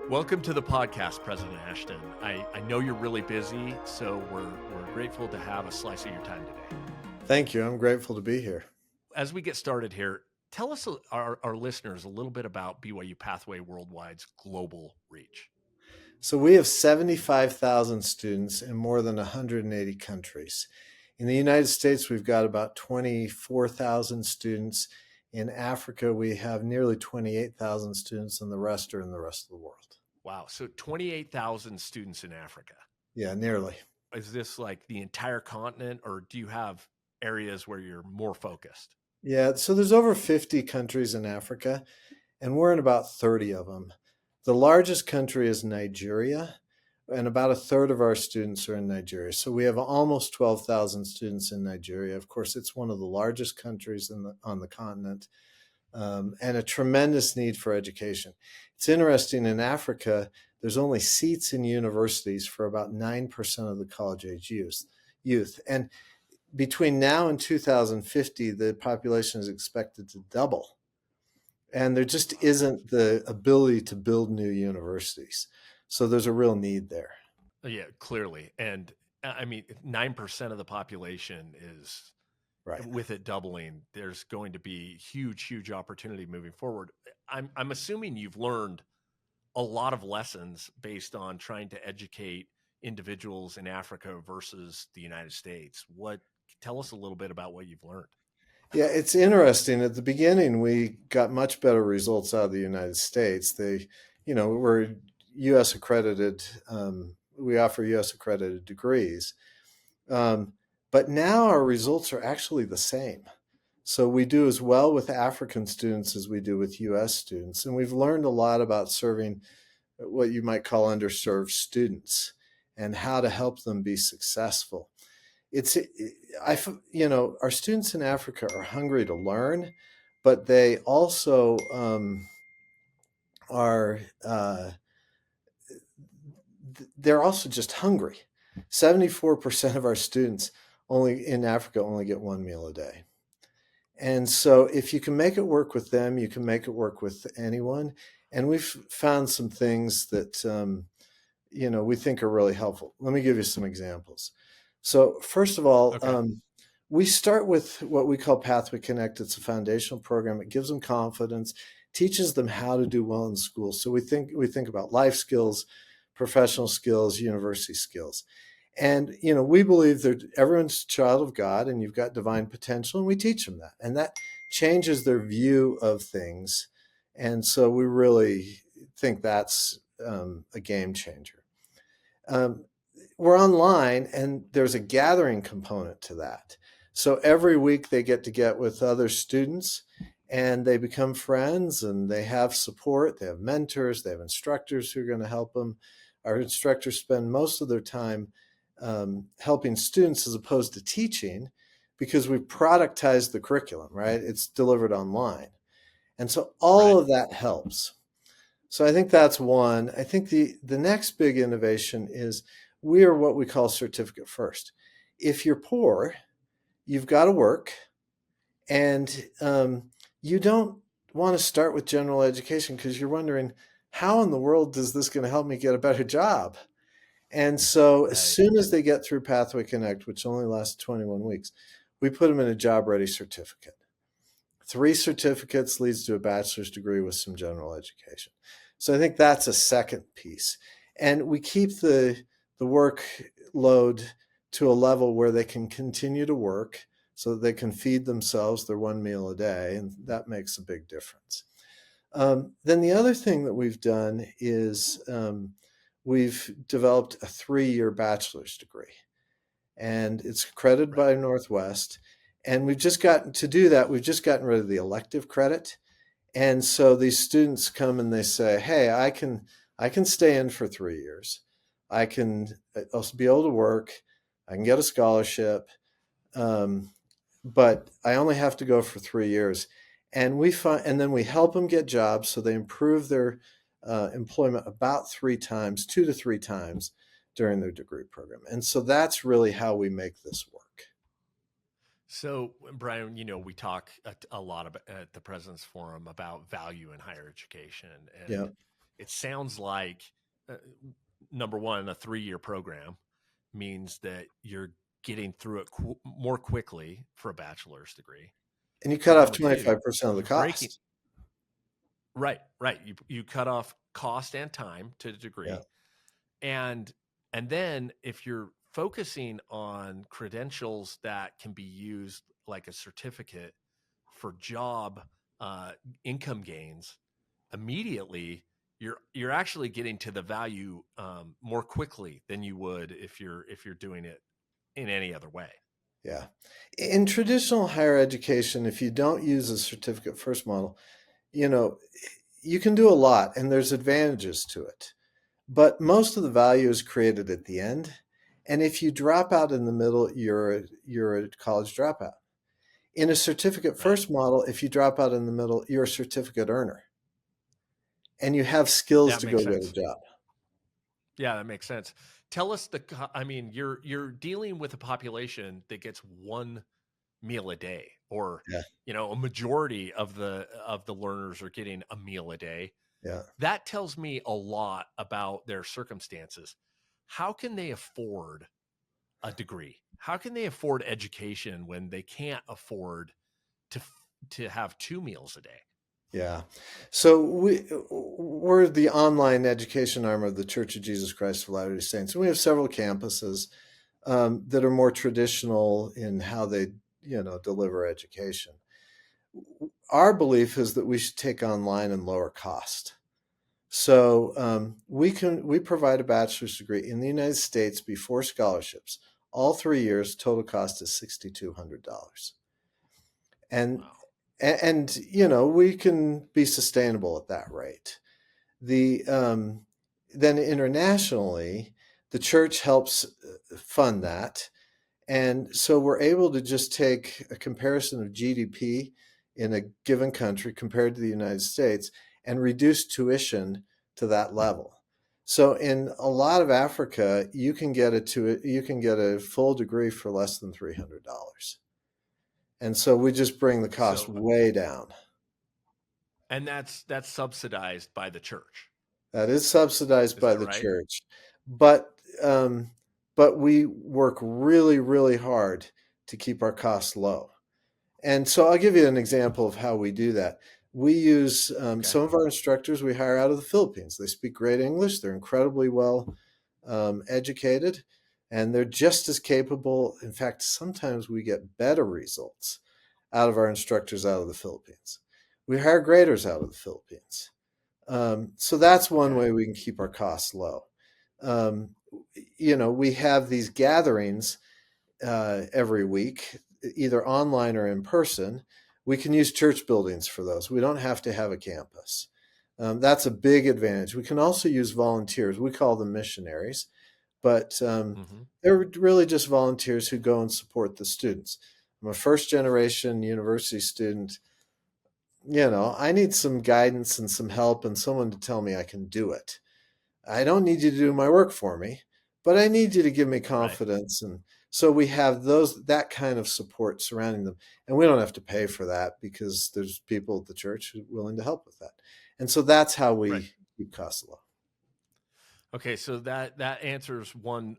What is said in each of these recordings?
Welcome to the podcast, President Ashton. I know you're really busy, so we're grateful to have a slice of your time today. Thank you. I'm grateful to be here. As we get started here, tell us, our listeners, a little bit about BYU Pathway Worldwide's global reach. So we have 75,000 students in more than 180 countries. In the United States, we've got about 24,000 students. In Africa, we have nearly 28,000 students, and the rest are in the rest of the world. Wow. So 28,000 students in Africa. Yeah, nearly. Is this like the entire continent, or do you have areas where you're more focused? Yeah, so there's over 50 countries in Africa, and we're in about 30 of them. The largest country is Nigeria, and about a third of our students are in Nigeria. So we have almost 12,000 students in Nigeria. Of course, it's one of the largest countries on the continent, and a tremendous need for education. It's interesting, in Africa, there's only seats in universities for about 9% of the college-age youth. And between now and 2050, the population is expected to double. And there just isn't the ability to build new universities. So there's a real need there. Yeah, clearly. And I mean, 9% of the population is, Right. with it doubling, there's going to be huge opportunity moving forward. I'm assuming you've learned a lot of lessons based on trying to educate individuals in Africa versus the United States. Tell us a little bit about what you've learned. Yeah, it's interesting. At the beginning, we got much better results out of the United States. We're U.S. accredited. We offer U.S. accredited degrees. But now our results are actually the same. So we do as well with African students as we do with U.S. students. And we've learned a lot about serving what you might call underserved students and how to help them be successful. Our students in Africa are hungry to learn, but they also they're also just hungry. 74% of our students only in Africa only get one meal a day. And so if you can make it work with them, you can make it work with anyone. And we've found some things that, we think are really helpful. Let me give you some examples. So first of all, Okay. we start with what we call Pathway Connect. It's a foundational program. It gives them confidence, teaches them how to do well in school. So we think about life skills, professional skills, university skills. And, we believe that everyone's a child of God and you've got divine potential, and we teach them that. And that changes their view of things. And so we really think that's a game changer. We're online, and there's a gathering component to that. So every week they get with other students, and they become friends, and they have support. They have mentors. They have instructors who are going to help them. Our instructors spend most of their time helping students as opposed to teaching, because we productize the curriculum, right? It's delivered online. And so all of that helps. So I think that's one. I think the next big innovation is we are what we call certificate first. If you're poor, you've got to work, and you don't want to start with general education because you're wondering, how in the world is this going to help me get a better job? And so as soon as they get through Pathway Connect, which only lasts 21 weeks, we put them in a job ready certificate. 3 certificates leads to a bachelor's degree with some general education. So I think that's a second piece. And we keep the workload to a level where they can continue to work so that they can feed themselves their one meal a day. And that makes a big difference. Then the other thing that we've done is we've developed a 3-year bachelor's degree, and it's accredited by Northwest. And we've just gotten rid of the elective credit. And so these students come and they say, hey, I can stay in for 3 years. I'll be able to work. I can get a scholarship. But I only have to go for 3 years. And then we help them get jobs, so they improve their employment about 2 to 3 times during their degree program. And so that's really how we make this work. So, Brian, we talk a lot about, at the President's Forum, about value in higher education. And, Yeah. it sounds like uh, number one, a 3-year program means that you're getting through it more quickly for a bachelor's degree. And you cut But off number two, 25% of the you're breaking cost. right. You cut off cost and time to a Yeah. degree. And then if you're focusing on credentials that can be used like a certificate for job income gains immediately, you're actually getting to the value more quickly than you would if you're doing it in any other way. Yeah. In traditional higher education, if you don't use a certificate first model, you know, you can do a lot and there's advantages to it. But most of the value is created at the end. And if you drop out in the middle, you're a college dropout. In a certificate Right. first model, if you drop out in the middle, you're a certificate earner and you have skills That to makes go get a sense. job. Yeah, that makes sense. Tell us I mean, you're dealing with a population that gets one meal a day, or Yeah. a majority of the learners are getting a meal a day. Yeah. That tells me a lot about their circumstances. How can they afford a degree? How can they afford education when they can't afford to have 2 meals a day? Yeah. So we're the online education arm of the Church of Jesus Christ of Latter-day Saints. And we have several campuses that are more traditional in how they, deliver education. Our belief is that we should take online and lower cost. So we provide a bachelor's degree in the United States before scholarships. All 3 years, total cost is $6,200, and Wow. we can be sustainable at that rate. The Then internationally, the church helps fund that, and so we're able to just take a comparison of GDP in a given country compared to the United States and reduce tuition to that level. So in a lot of Africa, you can get a full degree for less than $300. And so we just bring the cost So, way down. and that's subsidized by the church. That is subsidized Is by that the right? church, but um, but we work really, really hard to keep our costs low. And so I'll give you an example of how we do that. We use Okay. some of our instructors we hire out of the Philippines. They speak great English. They're incredibly well educated, and they're just as capable. In fact, sometimes we get better results out of our instructors out of the Philippines. We hire graders out of the Philippines. So that's one Okay. way we can keep our costs low. Um, we have these gatherings every week, either online or in person. We can use church buildings for those. We don't have to have a campus. That's a big advantage. We can also use volunteers. We call them missionaries, but Hmm. they're really just volunteers who go and support the students. I'm a first generation university student. I need some guidance and some help and someone to tell me I can do it. I don't need you to do my work for me, but I need you to give me Right. confidence. And so we have that kind of support surrounding them. And we don't have to pay for that because there's people at the church who are willing to help with that. And so that's how Right. we keep costs low. Okay, so that answers one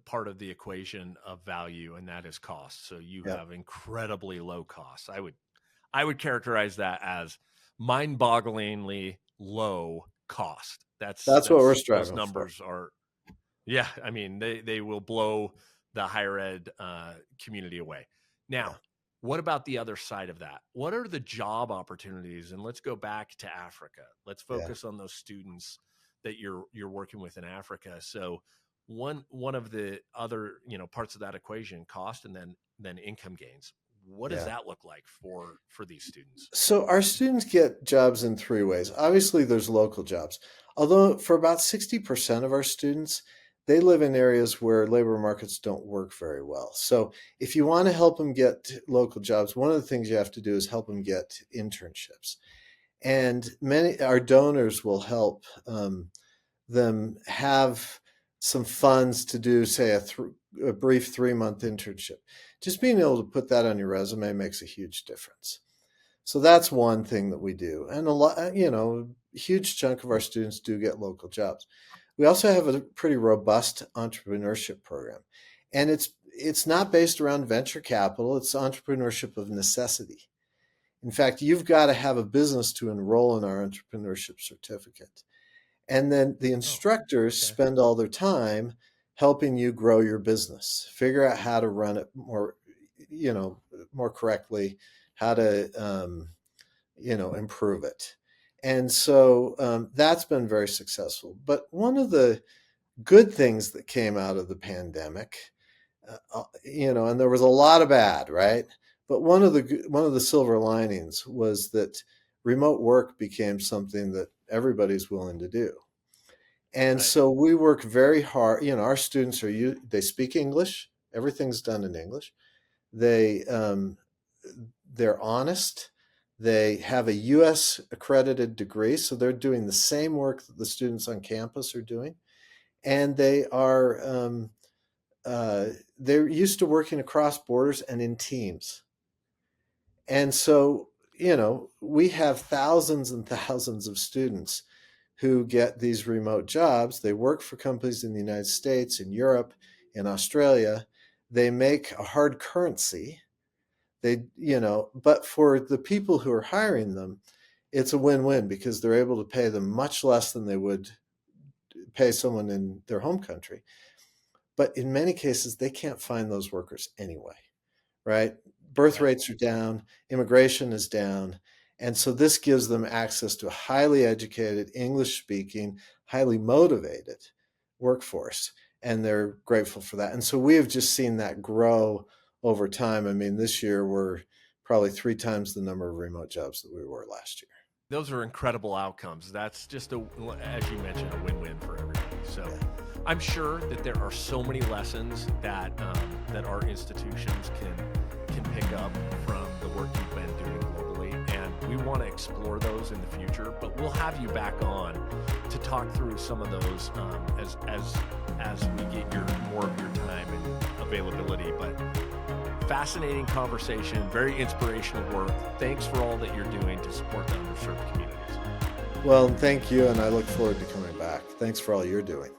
part of the equation of value, and that is cost. So you Yeah. have incredibly low costs. I would characterize that as mind-bogglingly low cost. That's That's what we're those striving for. numbers are, yeah. I mean, they will blow the higher ed community away. Yeah. Now, what about the other side of that? What are the job opportunities? And let's go back to Africa. Let's Yeah. focus on those students that you're working with in Africa. So one of the other parts of that equation, cost, and then income gains. What does Yeah. that look like for these students? So our students get jobs in three ways. Obviously, there's local jobs. Although for about 60% of our students, they live in areas where labor markets don't work very well. So if you want to help them get local jobs, one of the things you have to do is help them get internships. And many our donors will help them have some funds to do, say, a brief 3-month internship. Just being able to put that on your resume makes a huge difference. So that's one thing that we do. And a lot, huge chunk of our students do get local jobs. We also have a pretty robust entrepreneurship program. And it's not based around venture capital, it's entrepreneurship of necessity. In fact, you've got to have a business to enroll in our entrepreneurship certificate. And then the Oh, instructors okay. spend all their time helping you grow your business, figure out how to run it more correctly, how to, improve it. And so that's been very successful. But one of the good things that came out of the pandemic, and there was a lot of bad, right? But one of the silver linings was that remote work became something that everybody's willing to do. And Right. so we work very hard. Our students they speak English. Everything's done in English. They they're honest. They have a U.S. accredited degree, so they're doing the same work that the students on campus are doing, and they're used to working across borders and in teams. And so, we have thousands and thousands of students who get these remote jobs. They work for companies in the United States, in Europe, in Australia. They make a hard currency. But for the people who are hiring them, it's a win-win because they're able to pay them much less than they would pay someone in their home country. But in many cases, they can't find those workers anyway, right? Birth Right. rates are down, immigration is down. And so this gives them access to a highly educated, English speaking, highly motivated workforce. And they're grateful for that. And so we have just seen that grow over time. I mean, this year we're probably 3 times the number of remote jobs that we were last year. Those are incredible outcomes. That's just as you mentioned, a win-win for everybody. So Yeah. I'm sure that there are so many lessons that that our institutions can pick up from the work you've been doing globally, and we want to explore those in the future. But we'll have you back on to talk through some of those as we get more of your time and availability. But fascinating conversation, very inspirational work. Thanks for all that you're doing to support the underserved communities. Well, thank you. And I look forward to coming back. Thanks for all you're doing.